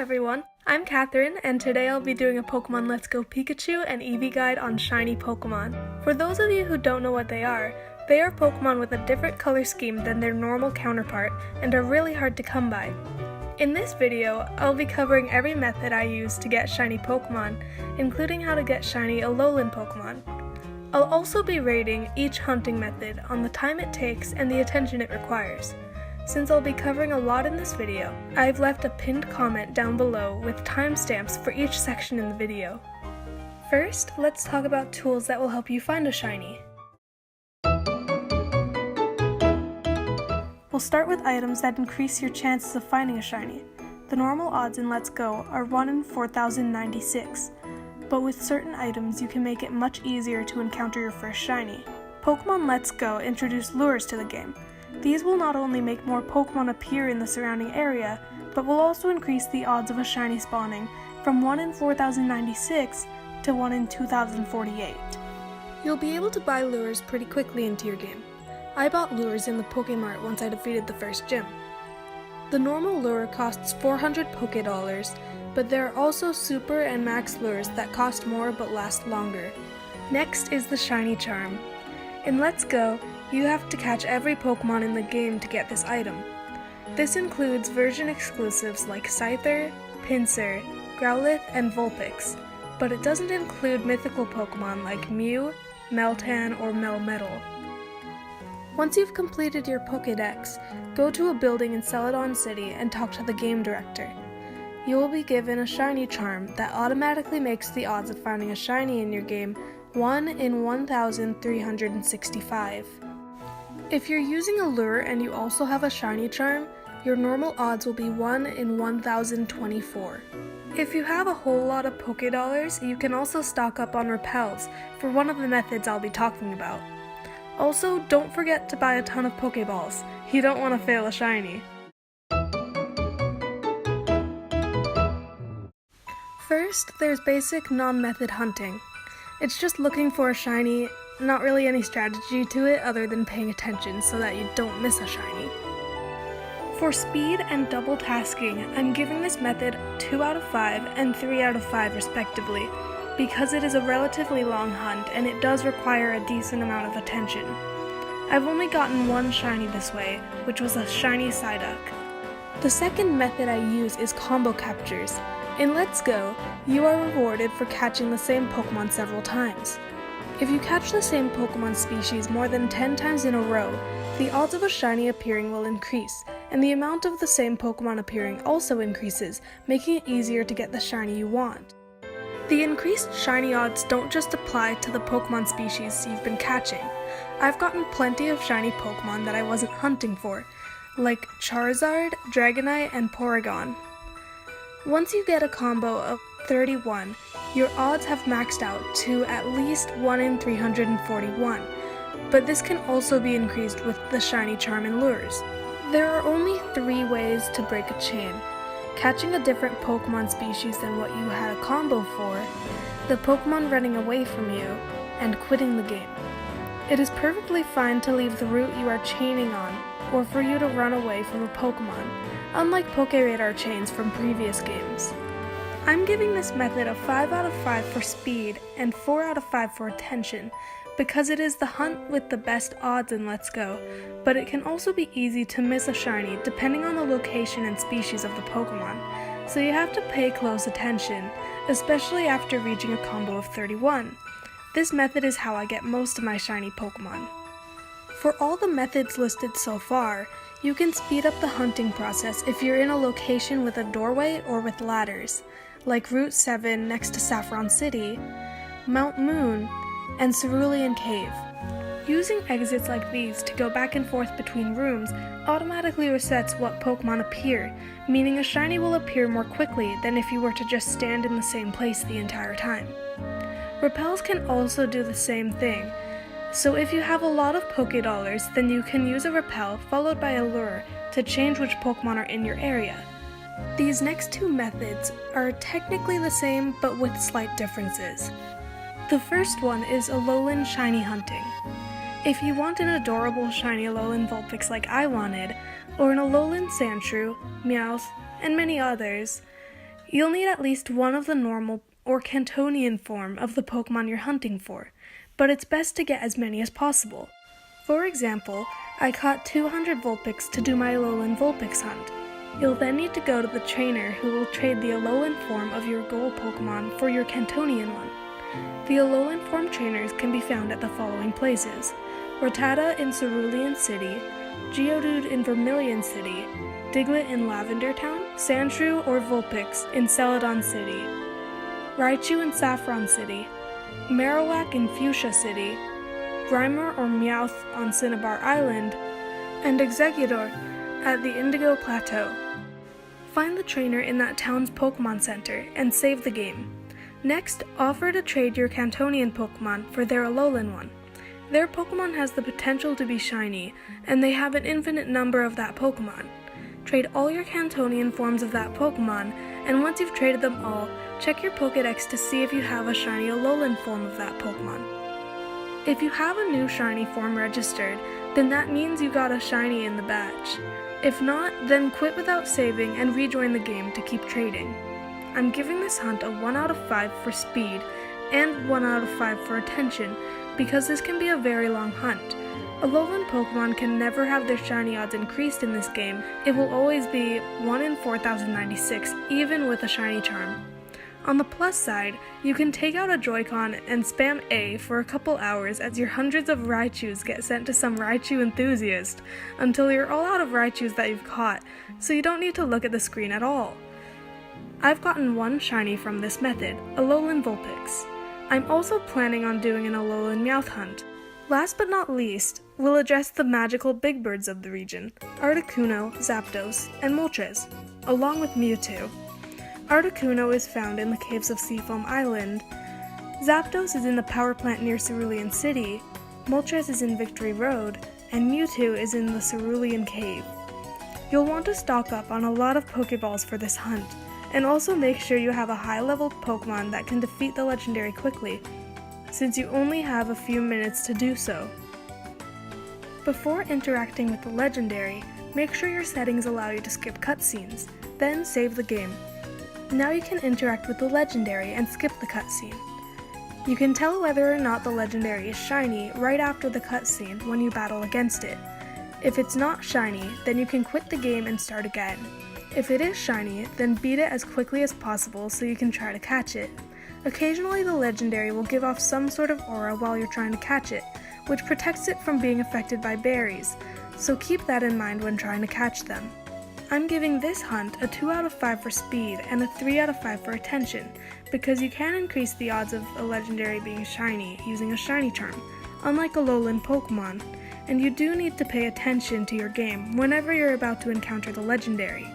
everyone, I'm Catherine, and today I'll be doing a Pokemon Let's Go Pikachu and Eevee guide on shiny Pokemon. For those of you who don't know what they are Pokemon with a different color scheme than their normal counterpart and are really hard to come by. In this video, I'll be covering every method I use to get shiny Pokemon, including how to get shiny Alolan Pokemon. I'll also be rating each hunting method on the time it takes and the attention it requires. Since I'll be covering a lot in this video, I've left a pinned comment down below with timestamps for each section in the video. First, let's talk about tools that will help you find a shiny. We'll start with items that increase your chances of finding a shiny. The normal odds in Let's Go are 1 in 4,096, but with certain items you can make it much easier to encounter your first shiny. Pokemon Let's Go introduced lures to the game. These will not only make more Pokemon appear in the surrounding area, but will also increase the odds of a shiny spawning from 1 in 4,096 to 1 in 2,048. You'll be able to buy lures pretty quickly into your game. I bought lures in the Pokemart once I defeated the first gym. The normal lure costs 400 Pokédollars, but there are also Super and Max lures that cost more but last longer. Next is the Shiny Charm. In Let's Go, you have to catch every Pokemon in the game to get this item. This includes version exclusives like Scyther, Pinsir, Growlithe, and Vulpix, but it doesn't include mythical Pokemon like Mew, Meltan, or Melmetal. Once you've completed your Pokédex, go to a building in Celadon City and talk to the game director. You will be given a Shiny Charm that automatically makes the odds of finding a shiny in your game 1 in 1,365. If you're using a lure and you also have a Shiny Charm, your normal odds will be 1 in 1,024. If you have a whole lot of Pokédollars, you can also stock up on repels for one of the methods I'll be talking about. Also, don't forget to buy a ton of Pokeballs. You don't want to fail a shiny. First, there's basic non-method hunting. It's just looking for a shiny, not really any strategy to it other than paying attention so that you don't miss a shiny. For speed and double tasking, I'm giving this method 2 out of 5 and 3 out of 5 respectively, because it is a relatively long hunt and it does require a decent amount of attention. I've only gotten one shiny this way, which was a shiny Psyduck. The second method I use is combo captures. In Let's Go, you are rewarded for catching the same Pokemon several times. If you catch the same Pokemon species more than 10 times in a row, the odds of a shiny appearing will increase, and the amount of the same Pokemon appearing also increases, making it easier to get the shiny you want. The increased shiny odds don't just apply to the Pokemon species you've been catching. I've gotten plenty of shiny Pokemon that I wasn't hunting for, like Charizard, Dragonite, and Porygon. Once you get a combo of 31, your odds have maxed out to at least 1 in 341, but this can also be increased with the Shiny Charm and lures. There are only 3 ways to break a chain: catching a different Pokemon species than what you had a combo for, the Pokemon running away from you, and quitting the game. It is perfectly fine to leave the route you are chaining on, or for you to run away from a Pokemon, unlike Pokéradar chains from previous games. I'm giving this method a 5 out of 5 for speed and 4 out of 5 for attention, because it is the hunt with the best odds in Let's Go, but it can also be easy to miss a shiny depending on the location and species of the Pokemon, so you have to pay close attention, especially after reaching a combo of 31. This method is how I get most of my shiny Pokemon. For all the methods listed so far, you can speed up the hunting process if you're in a location with a doorway or with ladders, like Route 7 next to Saffron City, Mount Moon, and Cerulean Cave. Using exits like these to go back and forth between rooms automatically resets what Pokemon appear, meaning a shiny will appear more quickly than if you were to just stand in the same place the entire time. Repels can also do the same thing, so if you have a lot of Pokédollars, then you can use a repel followed by a lure to change which Pokemon are in your area. These next 2 methods are technically the same but with slight differences. The first one is Alolan shiny hunting. If you want an adorable shiny Alolan Vulpix like I wanted, or an Alolan Sandshrew, Meowth, and many others, You'll need at least one of the normal or Cantonian form of the Pokemon you're hunting for, but it's best to get as many as possible. For example, I caught 200 Vulpix to do my Alolan Vulpix hunt. You'll then need to go to the trainer who will trade the Alolan form of your goal Pokemon for your Cantonian one. The Alolan form trainers can be found at the following places: Rattata in Cerulean City, Geodude in Vermilion City, Diglett in Lavender Town, Sandshrew or Vulpix in Celadon City, Raichu in Saffron City, Marowak in Fuchsia City, Grimer or Meowth on Cinnabar Island, and Exeggutor at the Indigo Plateau. Find the trainer in that town's Pokemon Center and save the game. Next, offer to trade your Cantonian Pokemon for their Alolan one. Their Pokemon has the potential to be shiny, and they have an infinite number of that Pokemon. Trade all your Cantonian forms of that Pokemon, and once you've traded them all, check your Pokédex to see if you have a shiny Alolan form of that Pokemon. If you have a new shiny form registered, then that means you got a shiny in the batch. If not, then quit without saving and rejoin the game to keep trading. I'm giving this hunt a 1 out of 5 for speed and 1 out of 5 for attention because this can be a very long hunt. Alolan Pokemon can never have their shiny odds increased in this game. It will always be 1 in 4096 even with a shiny charm. On the plus side, you can take out a Joy-Con and spam A for a couple hours as your hundreds of Raichus get sent to some Raichu enthusiast until you're all out of Raichus that you've caught, so you don't need to look at the screen at all. I've gotten one shiny from this method, Alolan Vulpix. I'm also planning on doing an Alolan Meowth hunt. Last but not least, we'll address the magical big birds of the region, Articuno, Zapdos, and Moltres, along with Mewtwo. Articuno is found in the caves of Seafoam Island, Zapdos is in the power plant near Cerulean City, Moltres is in Victory Road, and Mewtwo is in the Cerulean Cave. You'll want to stock up on a lot of Pokeballs for this hunt, and also make sure you have a high-level Pokemon that can defeat the legendary quickly, since you only have a few minutes to do so. Before interacting with the legendary, make sure your settings allow you to skip cutscenes, then save the game. Now you can interact with the legendary and skip the cutscene. You can tell whether or not the legendary is shiny right after the cutscene when you battle against it. If it's not shiny, then you can quit the game and start again. If it is shiny, then beat it as quickly as possible so you can try to catch it. Occasionally the legendary will give off some sort of aura while you're trying to catch it, which protects it from being affected by berries, so keep that in mind when trying to catch them. I'm giving this hunt a 2 out of 5 for speed and a 3 out of 5 for attention, because you can increase the odds of a legendary being shiny using a shiny charm, unlike Alolan Pokemon, and you do need to pay attention to your game whenever you're about to encounter the legendary.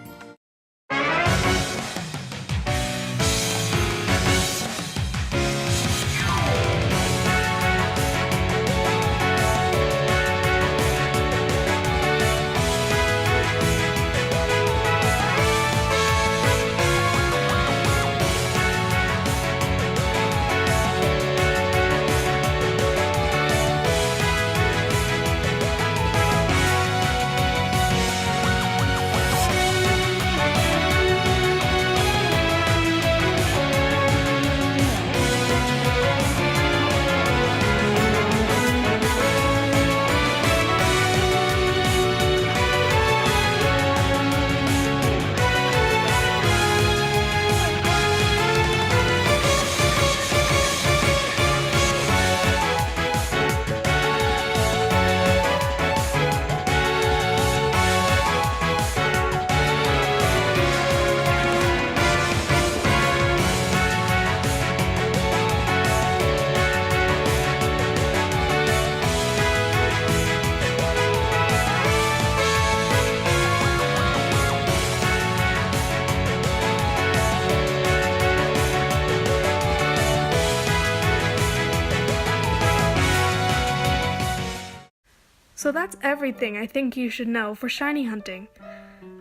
So that's everything I think you should know for shiny hunting.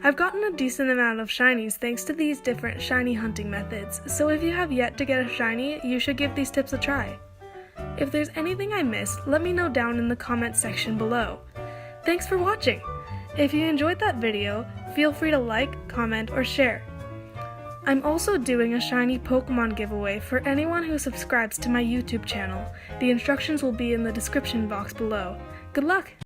I've gotten a decent amount of shinies thanks to these different shiny hunting methods, so if you have yet to get a shiny, you should give these tips a try. If there's anything I missed, let me know down in the comments section below. Thanks for watching! If you enjoyed that video, feel free to like, comment, or share. I'm also doing a shiny Pokemon giveaway for anyone who subscribes to my YouTube channel. The instructions will be in the description box below. Good luck!